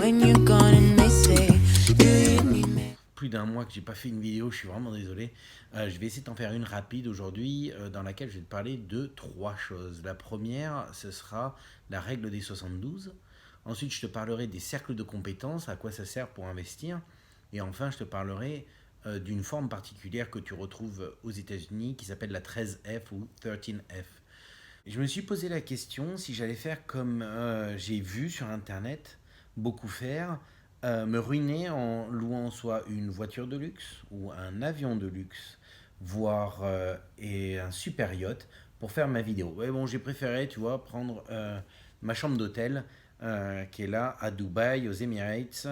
when you're gone and they say, do you need me? Plus d'un mois que j'ai pas fait une vidéo, je suis vraiment désolé. Je vais essayer de t'en faire une rapide aujourd'hui dans laquelle je vais te parler de trois choses. La première, ce sera la règle des 72. Ensuite, je te parlerai des cercles de compétences, à quoi ça sert pour investir. Et enfin, je te parlerai d'une forme particulière que tu retrouves aux États-Unis qui s'appelle la 13F ou 13F. Je me suis posé la question si j'allais faire comme j'ai vu sur Internet beaucoup faire, me ruiner en louant soit une voiture de luxe ou un avion de luxe, voire et un super yacht pour faire ma vidéo. Ouais, bon, j'ai préféré, tu vois, prendre ma chambre d'hôtel qui est là à Dubaï, aux Emirates,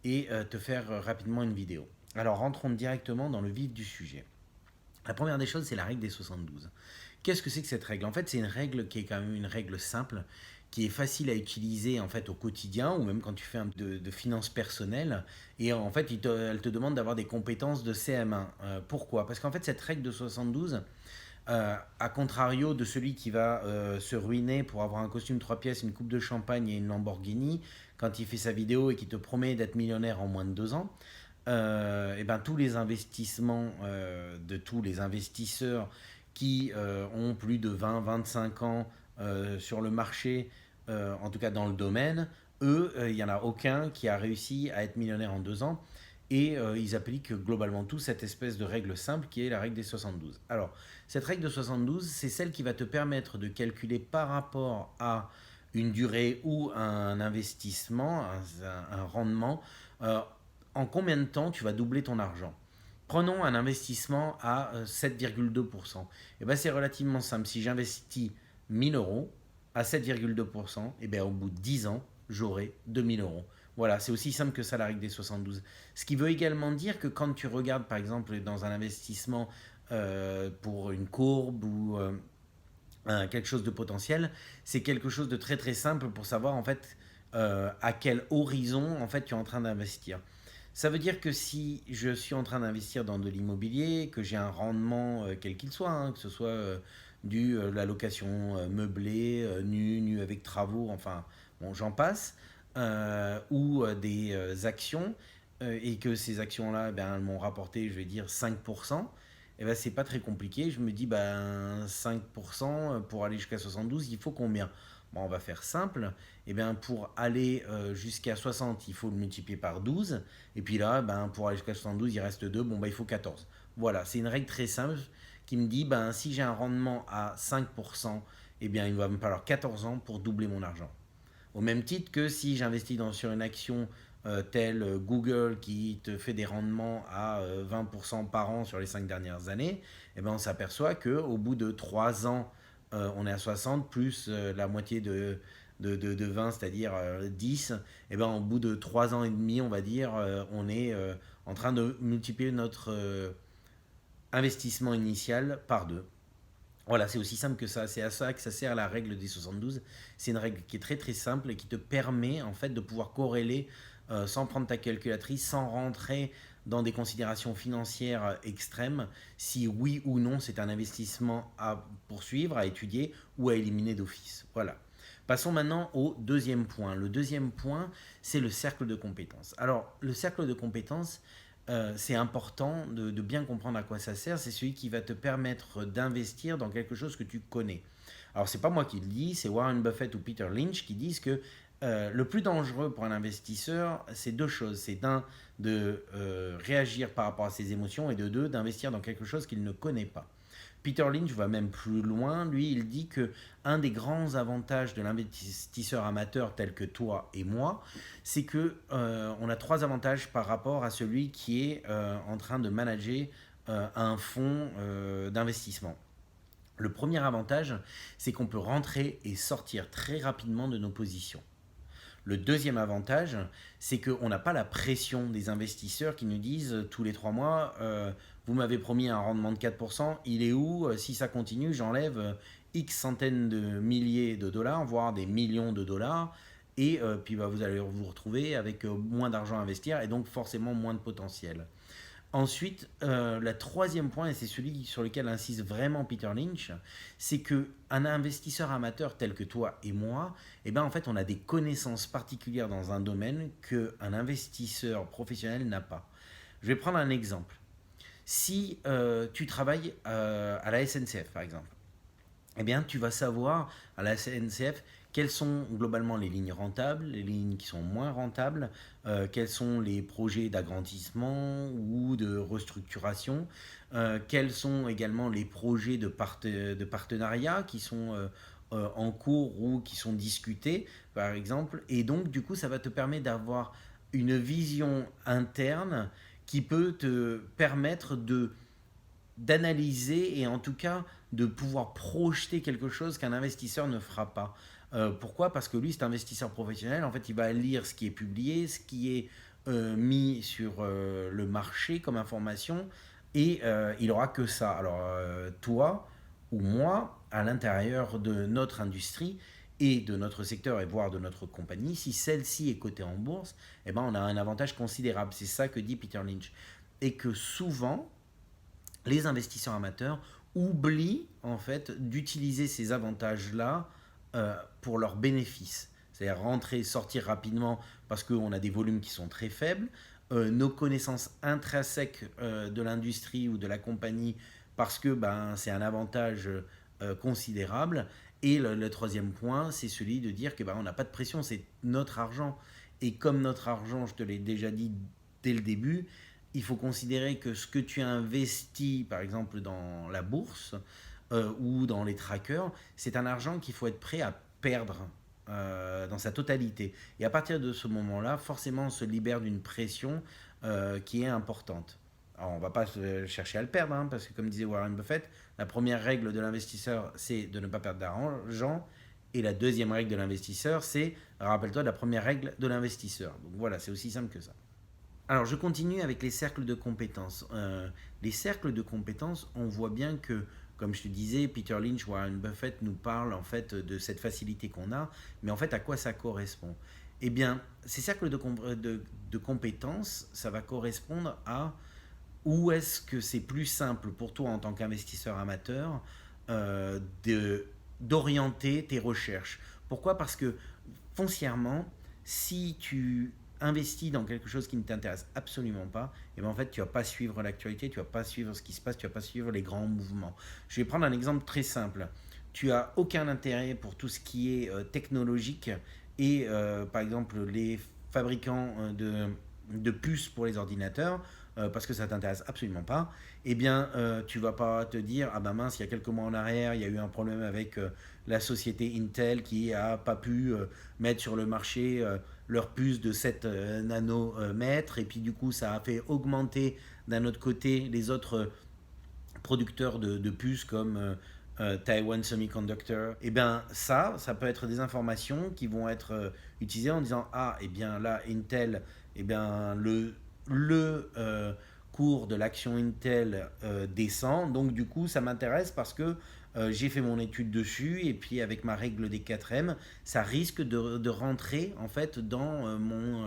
et te faire rapidement une vidéo. Alors rentrons directement dans le vif du sujet. La première des choses, c'est la règle des 72. Qu'est-ce que c'est que cette règle? En fait, c'est une règle qui est quand même une règle simple, qui est facile à utiliser en fait au quotidien ou même quand tu fais de finances personnelles. Et en fait, elle te demande d'avoir des compétences de CM1. Pourquoi? Parce qu'en fait, cette règle de 72, à contrario de celui qui va se ruiner pour avoir un costume 3 pièces, une coupe de champagne et une Lamborghini, quand il fait sa vidéo et qui te promet d'être millionnaire en moins de 2 ans, et ben, tous les investissements de tous les investisseurs qui ont plus de 20-25 ans sur le marché, en tout cas dans le domaine, eux, il n'y en a aucun qui a réussi à être millionnaire en 2 ans. Et ils appliquent globalement tous cette espèce de règle simple qui est la règle des 72. Alors, cette règle de 72, c'est celle qui va te permettre de calculer par rapport à une durée ou un investissement, un rendement, euh, en combien de temps tu vas doubler ton argent. Prenons un investissement à 7,2%. Et ben c'est relativement simple. Si j'investis 1000 euros à 7,2%, et bien au bout de 10 ans, j'aurai 2000 euros. Voilà, c'est aussi simple que ça la règle des 72. Ce qui veut également dire que quand tu regardes par exemple dans un investissement pour une courbe ou quelque chose de potentiel, c'est quelque chose de très très simple pour savoir en fait à quel horizon en fait tu es en train d'investir. Ça veut dire que si je suis en train d'investir dans de l'immobilier, que j'ai un rendement quel qu'il soit, hein, que ce soit la location meublée, nue avec travaux, enfin bon j'en passe, ou des actions, et que ces actions-là, eh ben, elles m'ont rapporté, je vais dire, 5%, et ben, c'est pas très compliqué. Je me dis, ben, 5% pour aller jusqu'à 72, il faut combien? Bon, on va faire simple. Et bien, pour aller jusqu'à 60, il faut le multiplier par 12. Et puis là, ben, pour aller jusqu'à 72, il reste 2. Bon, ben, il faut 14. Voilà, c'est une règle très simple qui me dit, ben, si j'ai un rendement à 5%, eh bien, il va me falloir 14 ans pour doubler mon argent. Au même titre que si j'investis sur une action telle Google qui te fait des rendements à 20% par an sur les 5 dernières années, eh ben on s'aperçoit qu'au bout de 3 ans, on est à 60 plus la moitié de 20, c'est-à-dire 10. Et ben au bout de 3 ans et demi, on va dire, on est en train de multiplier notre investissement initial par 2. Voilà, c'est aussi simple que ça. C'est à ça que ça sert la règle des 72. C'est une règle qui est très très simple et qui te permet en fait de pouvoir corréler sans prendre ta calculatrice, sans rentrer dans des considérations financières extrêmes, si oui ou non c'est un investissement à poursuivre, à étudier ou à éliminer d'office. Voilà. Passons maintenant au deuxième point. Le deuxième point, c'est le cercle de compétences. Alors, le cercle de compétences, c'est important de bien comprendre à quoi ça sert. C'est celui qui va te permettre d'investir dans quelque chose que tu connais. Alors, c'est pas moi qui le dis, c'est Warren Buffett ou Peter Lynch qui disent que le plus dangereux pour un investisseur, c'est deux choses. C'est d'un, de réagir par rapport à ses émotions, et de deux, d'investir dans quelque chose qu'il ne connaît pas. Peter Lynch va même plus loin. Lui, il dit que un des grands avantages de l'investisseur amateur tel que toi et moi, c'est que on a trois avantages par rapport à celui qui est en train de manager un fonds d'investissement. Le premier avantage, c'est qu'on peut rentrer et sortir très rapidement de nos positions. Le deuxième avantage, c'est qu'on n'a pas la pression des investisseurs qui nous disent tous les 3 mois, vous m'avez promis un rendement de 4%, il est où? Si ça continue, j'enlève X centaines de milliers de dollars, voire des millions de dollars, et puis bah, vous allez vous retrouver avec moins d'argent à investir et donc forcément moins de potentiel. Ensuite, le troisième point, et c'est celui sur lequel insiste vraiment Peter Lynch, c'est qu'un investisseur amateur tel que toi et moi, eh ben, en fait, on a des connaissances particulières dans un domaine qu'un investisseur professionnel n'a pas. Je vais prendre un exemple. Si tu travailles à la SNCF, par exemple, eh bien, tu vas savoir à la SNCF quelles sont globalement les lignes rentables, les lignes qui sont moins rentables, quels sont les projets d'agrandissement ou de restructuration, quels sont également les projets de partenariat qui sont en cours ou qui sont discutés, par exemple. Et donc, du coup, ça va te permettre d'avoir une vision interne qui peut te permettre d'analyser et en tout cas de pouvoir projeter quelque chose qu'un investisseur ne fera pas. Pourquoi? Parce que lui, cet investisseur professionnel, en fait, il va lire ce qui est publié, ce qui est mis sur le marché comme information, et il aura que ça. Alors, toi ou moi, à l'intérieur de notre industrie et de notre secteur et voire de notre compagnie, si celle-ci est cotée en bourse, eh ben, on a un avantage considérable. C'est ça que dit Peter Lynch. Et que souvent, les investisseurs amateurs oublient en fait d'utiliser ces avantages-là pour leurs bénéfices. C'est-à-dire rentrer, sortir rapidement parce qu'on a des volumes qui sont très faibles, nos connaissances intrinsèques de l'industrie ou de la compagnie parce que ben, c'est un avantage considérable. Et le troisième point, c'est celui de dire que ben, on n'a pas de pression, c'est notre argent. Et comme notre argent, je te l'ai déjà dit dès le début, il faut considérer que ce que tu investis, par exemple, dans la bourse ou dans les trackers, c'est un argent qu'il faut être prêt à perdre dans sa totalité. Et à partir de ce moment-là, forcément, on se libère d'une pression qui est importante. Alors, on ne va pas chercher à le perdre, hein, parce que comme disait Warren Buffett, la première règle de l'investisseur, c'est de ne pas perdre d'argent. Et la deuxième règle de l'investisseur, c'est, rappelle-toi, de la première règle de l'investisseur. Donc voilà, c'est aussi simple que ça. Alors, je continue avec les cercles de compétences. Les cercles de compétences, on voit bien que, comme je te disais, Peter Lynch, Warren Buffett nous parlent en fait de cette facilité qu'on a, mais en fait, à quoi ça correspond? Eh bien, ces cercles de compétences, ça va correspondre à où est-ce que c'est plus simple pour toi en tant qu'investisseur amateur d'orienter tes recherches. Pourquoi? Parce que foncièrement, si tu investis dans quelque chose qui ne t'intéresse absolument pas, et bien en fait, tu ne vas pas suivre l'actualité, tu ne vas pas suivre ce qui se passe, tu ne vas pas suivre les grands mouvements. Je vais prendre un exemple très simple. Tu n'as aucun intérêt pour tout ce qui est technologique et par exemple les fabricants de puces pour les ordinateurs, parce que ça t'intéresse absolument pas, eh bien, tu vas pas te dire ah ben mince, il y a quelques mois en arrière, il y a eu un problème avec la société Intel qui a pas pu mettre sur le marché leur puce de 7 nanomètres, et puis du coup, ça a fait augmenter d'un autre côté les autres producteurs de puces comme Taiwan Semiconductor. Et bien ça peut être des informations qui vont être utilisées en disant ah et bien là Intel, et bien le cours de l'action Intel descend, donc du coup ça m'intéresse parce que j'ai fait mon étude dessus, et puis avec ma règle des 4M, ça risque de rentrer en fait dans mon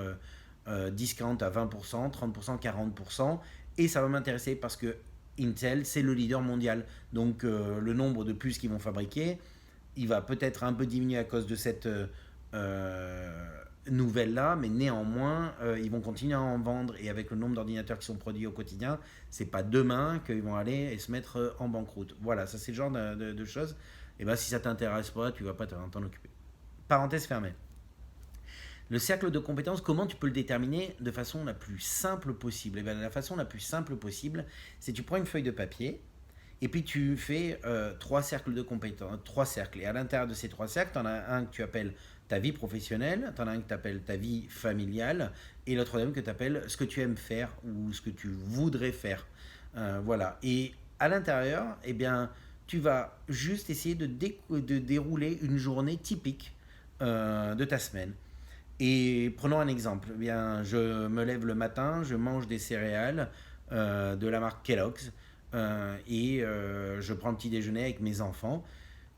discount à 20%, 30%, 40%, et ça va m'intéresser parce que Intel, c'est le leader mondial. Donc le nombre de puces qu'ils vont fabriquer, il va peut-être un peu diminuer à cause de cette nouvelle-là, mais néanmoins, ils vont continuer à en vendre. Et avec le nombre d'ordinateurs qui sont produits au quotidien, c'est pas demain qu'ils vont aller et se mettre en banqueroute. Voilà, ça c'est le genre de choses. Et ben si ça t'intéresse pas, tu vas pas t'en occuper. Parenthèse fermée. Le cercle de compétences, comment tu peux le déterminer de façon la plus simple possible? Et bien, la façon la plus simple possible, c'est tu prends une feuille de papier et puis tu fais trois cercles de compétences, trois cercles. Et à l'intérieur de ces trois cercles, tu en as un que tu appelles ta vie professionnelle, tu en as un que tu appelles ta vie familiale, et le troisième que tu appelles ce que tu aimes faire ou ce que tu voudrais faire. Voilà. Et à l'intérieur, eh bien, tu vas juste essayer de dérouler une journée typique de ta semaine. Et prenons un exemple. Eh bien, je me lève le matin, je mange des céréales de la marque Kellogg's et je prends le petit déjeuner avec mes enfants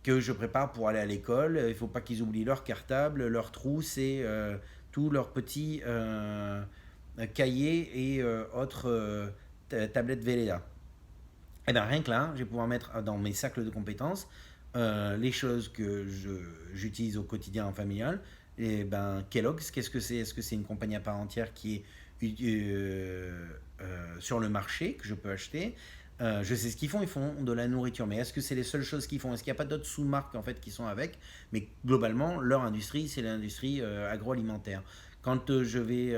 que je prépare pour aller à l'école. Il ne faut pas qu'ils oublient leur cartable, leur trousse et tous leurs petits cahiers et autres tablette Veleda. Et bien rien que là, je vais pouvoir mettre dans mes cercles de compétences les choses que j'utilise au quotidien en familial. Et ben Kellogg's, qu'est-ce que c'est? Est-ce que c'est une compagnie à part entière qui est sur le marché que je peux acheter? Je sais ce qu'ils font, ils font de la nourriture, mais est-ce que c'est les seules choses qu'ils font? Est-ce qu'il n'y a pas d'autres sous-marques en fait qui sont avec? Mais globalement, leur industrie, c'est l'industrie agroalimentaire. Quand je vais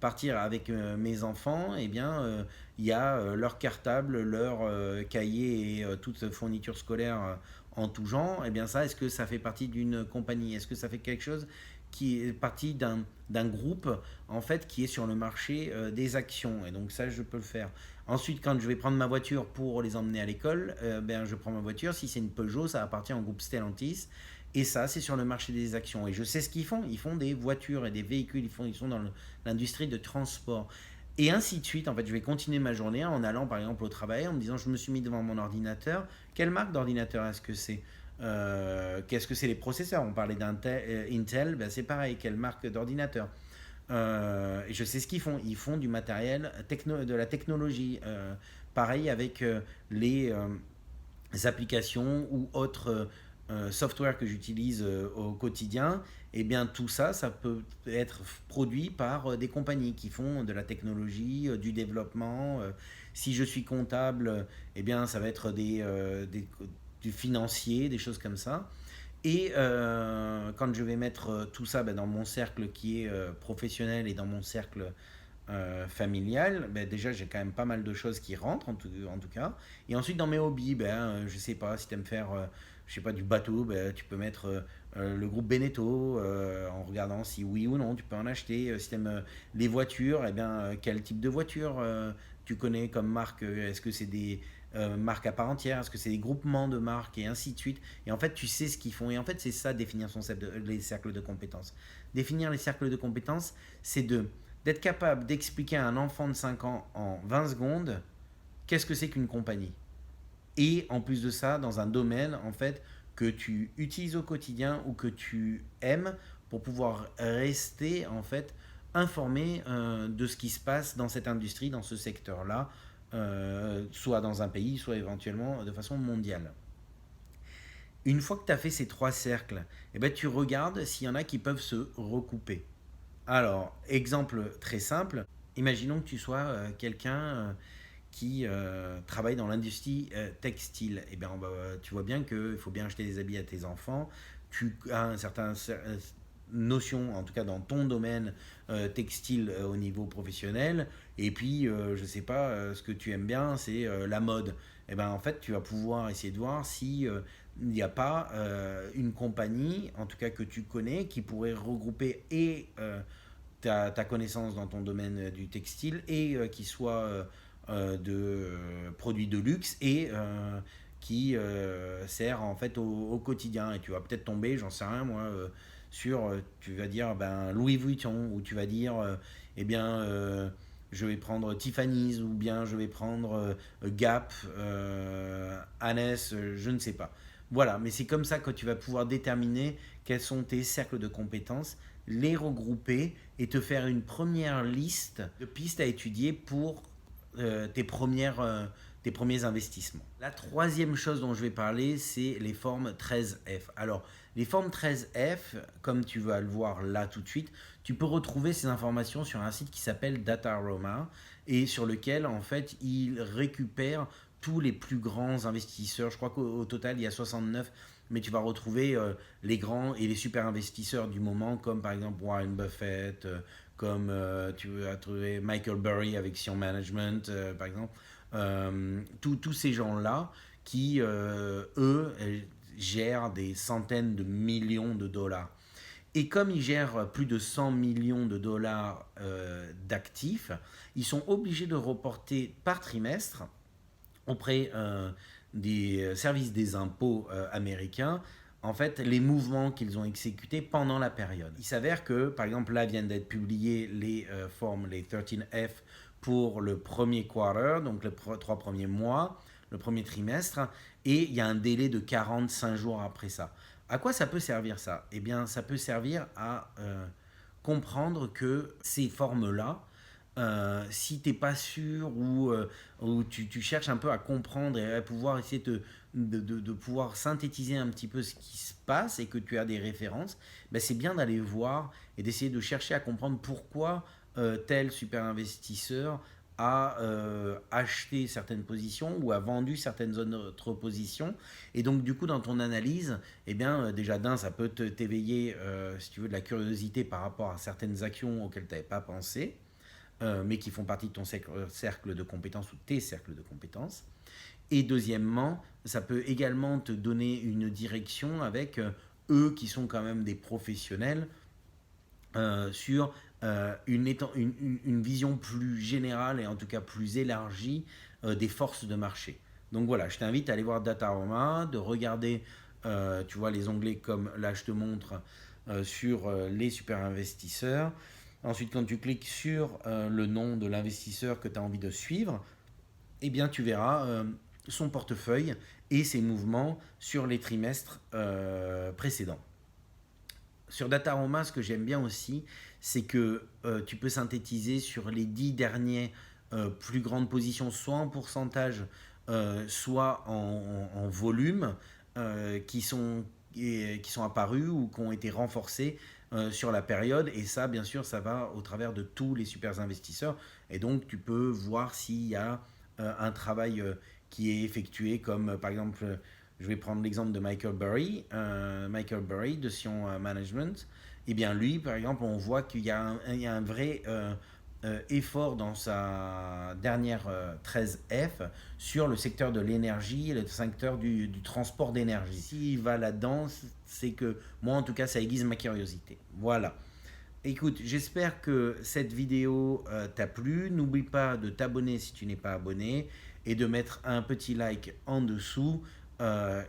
partir avec mes enfants, eh bien, il y a leur cartable, leur cahier et toute fourniture scolaire en tout genre. Eh bien, ça, est-ce que ça fait partie d'une compagnie? Est-ce que ça fait quelque chose qui est partie d'un groupe en fait qui est sur le marché des actions? Et donc ça, je peux le faire. Ensuite, quand je vais prendre ma voiture pour les emmener à l'école, ben, je prends ma voiture. Si c'est une Peugeot, ça appartient au groupe Stellantis. Et ça, c'est sur le marché des actions. Et je sais ce qu'ils font. Ils font des voitures et des véhicules. Ils sont dans l'industrie de transport. Et ainsi de suite. En fait, je vais continuer ma journée en allant, par exemple, au travail, en me disant, je me suis mis devant mon ordinateur. Quelle marque d'ordinateur est-ce que c'est? Qu'est-ce que c'est les processeurs? On parlait d'Intel. Ben, c'est pareil. Quelle marque d'ordinateur? Et je sais ce qu'ils font. Ils font du matériel, de la technologie. Pareil avec les applications ou autres software que j'utilise au quotidien. Et bien tout ça, ça peut être produit par des compagnies qui font de la technologie, du développement. Si je suis comptable, eh bien ça va être du financier, des choses comme ça. Et quand je vais mettre tout ça ben, dans mon cercle qui est professionnel et dans mon cercle familial, ben, déjà j'ai quand même pas mal de choses qui rentrent en tout cas. Et ensuite dans mes hobbies, ben, je sais pas, si tu aimes faire je sais pas, du bateau, ben, tu peux mettre le groupe Beneteau en regardant si oui ou non tu peux en acheter. Si tu aimes les voitures, eh bien, quel type de voiture tu connais comme marque? Est-ce que c'est des marques à part entière? Est-ce que c'est des groupements de marques? Et ainsi de suite. Et en fait, tu sais ce qu'ils font. Et en fait, c'est ça, définir les cercles de compétences. Définir les cercles de compétences, c'est d'être capable d'expliquer à un enfant de 5 ans en 20 secondes qu'est-ce que c'est qu'une compagnie. Et en plus de ça, dans un domaine en fait que tu utilises au quotidien ou que tu aimes pour pouvoir rester en fait informé de ce qui se passe dans cette industrie, dans ce secteur-là, soit dans un pays, soit éventuellement de façon mondiale. Une fois que tu as fait ces trois cercles, eh ben, tu regardes s'il y en a qui peuvent se recouper. Alors, exemple très simple, imaginons que tu sois quelqu'un qui travaille dans l'industrie textile. Et bien, tu vois bien qu'il faut bien acheter des habits à tes enfants. Tu as un certain notion, en tout cas dans ton domaine textile au niveau professionnel. Et puis, je sais pas, ce que tu aimes bien, c'est la mode. Et ben en fait, tu vas pouvoir essayer de voir si il n'y a pas une compagnie, en tout cas que tu connais, qui pourrait regrouper et ta connaissance dans ton domaine du textile et qui soit de produits de luxe et qui sert en fait au quotidien. Et tu vas peut-être tomber, j'en sais rien moi, sur, tu vas dire ben, Louis Vuitton, ou tu vas dire, eh bien, je vais prendre Tiffany's, ou bien je vais prendre Gap, Hannes, je ne sais pas. Voilà, mais c'est comme ça que tu vas pouvoir déterminer quels sont tes cercles de compétences, les regrouper et te faire une première liste de pistes à étudier pour tes premiers investissements. La troisième chose dont je vais parler, c'est les formes 13F. Alors, les formes 13F, comme tu vas le voir là tout de suite, tu peux retrouver ces informations sur un site qui s'appelle Dataroma et sur lequel, en fait, il récupère tous les plus grands investisseurs. Je crois qu'au total, il y a 69, mais tu vas retrouver les grands et les super investisseurs du moment, comme par exemple Warren Buffett, comme tu vas trouver Michael Burry avec Sion Management, par exemple. Tous ces gens-là qui, eux, gèrent des centaines de millions de dollars. Et comme ils gèrent plus de 100 millions de dollars d'actifs, ils sont obligés de reporter par trimestre auprès des services des impôts américains, en fait, les mouvements qu'ils ont exécutés pendant la période. Il s'avère que, par exemple, là viennent d'être publiées les formes, les 13F pour le premier quarter, donc les 3 premiers mois, le premier trimestre, et il y a un délai de 45 jours après ça. À quoi ça peut servir ça? Eh bien, ça peut servir à comprendre que ces formes-là Si tu n'es pas sûr ou tu cherches un peu à comprendre et à pouvoir essayer de pouvoir synthétiser un petit peu ce qui se passe et que tu as des références, ben c'est bien d'aller voir et d'essayer de chercher à comprendre pourquoi tel super investisseur a acheté certaines positions ou a vendu certaines autres positions. Et donc, du coup, dans ton analyse, eh bien, déjà d'un, ça peut t'éveiller, si tu veux, de la curiosité par rapport à certaines actions auxquelles tu n'avais pas pensé, mais qui font partie de ton cercle de compétences ou tes cercles de compétences. Et deuxièmement, ça peut également te donner une direction avec eux qui sont quand même des professionnels sur une vision plus générale et en tout cas plus élargie des forces de marché. Donc voilà, je t'invite à aller voir Dataroma, de regarder, tu vois, les onglets comme là je te montre sur les super investisseurs. Ensuite, quand tu cliques sur le nom de l'investisseur que tu as envie de suivre, eh bien, tu verras son portefeuille et ses mouvements sur les trimestres précédents. Sur Dataroma, ce que j'aime bien aussi, c'est que tu peux synthétiser sur les 10 derniers plus grandes positions, soit en pourcentage, soit en volume, qui sont apparus ou qui ont été renforcés sur la période. Et ça, bien sûr, ça va au travers de tous les super investisseurs. Et donc, tu peux voir s'il y a un travail qui est effectué, comme par exemple, je vais prendre l'exemple de Michael Burry de Sion Management. Et bien lui, par exemple, on voit qu'il y a un vrai effort dans sa dernière 13F sur le secteur de l'énergie et le secteur du transport d'énergie. S'il va là-dedans, c'est que moi, en tout cas, ça aiguise ma curiosité. Voilà. Écoute, j'espère que cette vidéo t'a plu. N'oublie pas de t'abonner si tu n'es pas abonné et de mettre un petit like en dessous.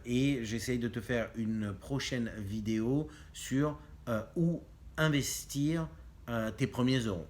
Et j'essaye de te faire une prochaine vidéo sur où investir tes premiers euros.